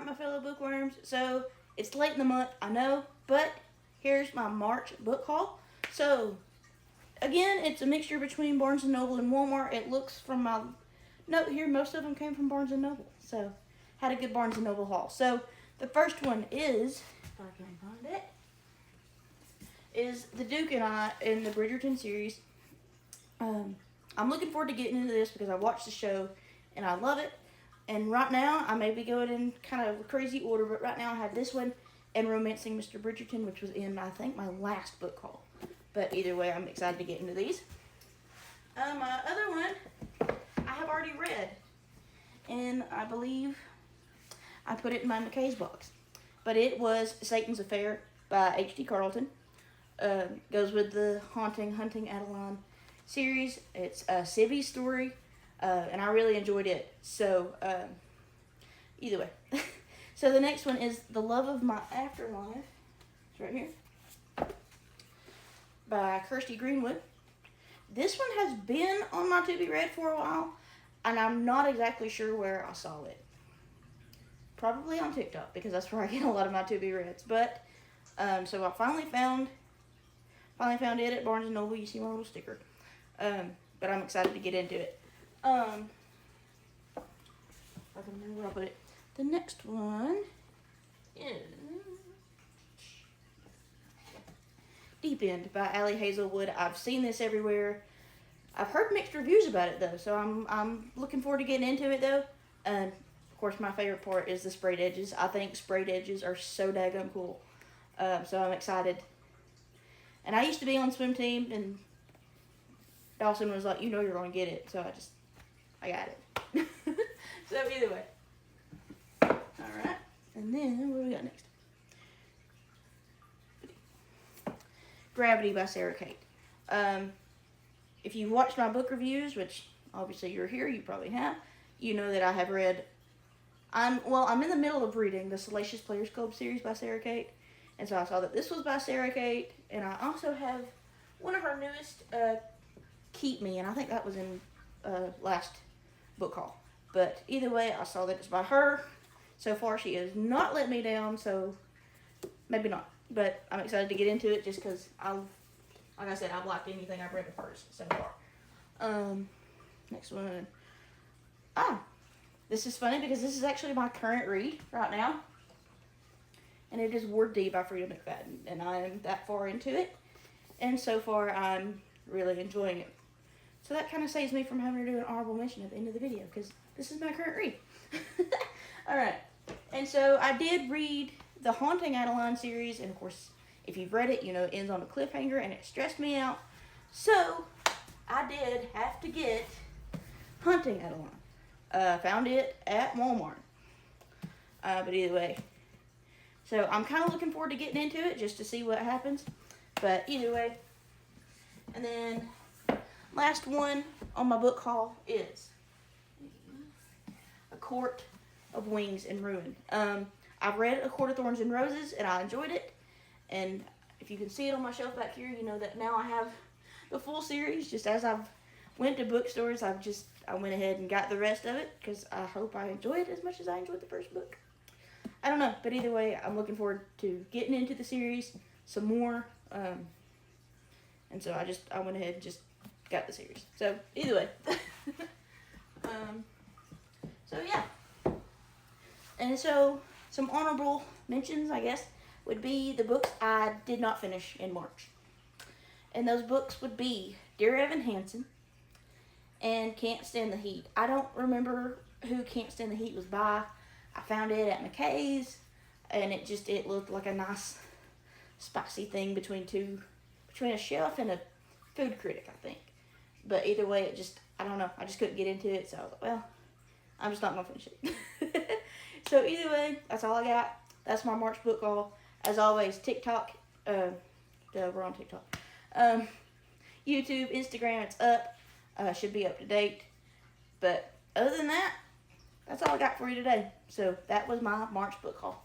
right, my fellow bookworms. So it's late in the month, I know, but here's my March book haul. So again, it's a mixture between Barnes & Noble and Walmart. It looks from my note here, most of them came from Barnes & Noble. So had a good Barnes & Noble haul. So the first one is, if I can find it, is The Duke and I in the Bridgerton series. I'm looking forward to getting into this because I watched the show and I love it. And right now, I may be going in kind of a crazy order, but right now I have this one and Romancing Mr. Bridgerton, which was in, I think, my last book haul. But either way, I'm excited to get into these. My other one, I have already read. And I believe I put it in my McKay's box. But it was Satan's Affair by H.D. Carlton. Goes with the Hunting Adeline series. It's a Sibby story, and I really enjoyed it. So, either way. So the next one is The Love of My Afterlife. It's right here. By Kirsty Greenwood. This one has been on my to be read for a while, and I'm not exactly sure where I saw it. Probably on TikTok, because that's where I get a lot of my to be reads. But, so I finally found it at Barnes & Noble. You see my little sticker. But I'm excited to get into it. I can remember where I put it. The next one is Deep End by Allie Hazelwood. I've seen this everywhere. I've heard mixed reviews about it though, so I'm looking forward to getting into it though. Of course, my favorite part is the sprayed edges. I think sprayed edges are so daggum cool. So I'm excited. And I used to be on swim team, and Dawson was like, you know you're going to get it. So I got it. So either way. Alright. And then, what do we got next? Gravity by Sarah Kate. If you've watched my book reviews, which obviously you're here, you probably have, you know that I have read, I'm in the middle of reading the Salacious Players Club series by Sarah Kate. And so I saw that this was by Sarah Kate, and I also have one of her newest, Keep Me, and I think that was in last book haul. But either way, I saw that it's by her. So far, she has not let me down, so maybe not. But I'm excited to get into it just because like I said, I've liked anything I've read of hers so far. Next one. This is funny because this is actually my current read right now. And it is Ward D by Frida McFadden. And I'm that far into it. And so far, I'm really enjoying it. So that kind of saves me from having to do an honorable mention at the end of the video, because this is my current read. Alright. And so I did read the Haunting Adeline series. And of course, if you've read it, you know it ends on a cliffhanger and it stressed me out. So I did have to get Hunting Adeline. Found it at Walmart. But either way. So I'm kind of looking forward to getting into it just to see what happens. But either way. And then last one on my book haul is A Court of Wings and Ruin. I've read A Court of Thorns and Roses and I enjoyed it. And if you can see it on my shelf back here, you know that now I have the full series. Just as I've went to bookstores, I went ahead and got the rest of it because I hope I enjoy it as much as I enjoyed the first book. I don't know, but either way, I'm looking forward to getting into the series some more. And so I went ahead and just got the series. So either way. So yeah. And so some honorable mentions, I guess, would be the books I did not finish in March. And those books would be Dear Evan Hansen and Can't Stand the Heat. I don't remember who Can't Stand the Heat was by. I found it at McKay's, and it looked like a nice spicy thing between a chef and a food critic, I think. But either way, I don't know. I just couldn't get into it, so I was like, well, I'm just not going to finish it. So either way, that's all I got. That's my March book haul. As always, TikTok, we're on TikTok. YouTube, Instagram, it's up. Should be up to date. But other than that, that's all I got for you today. So that was my March book haul.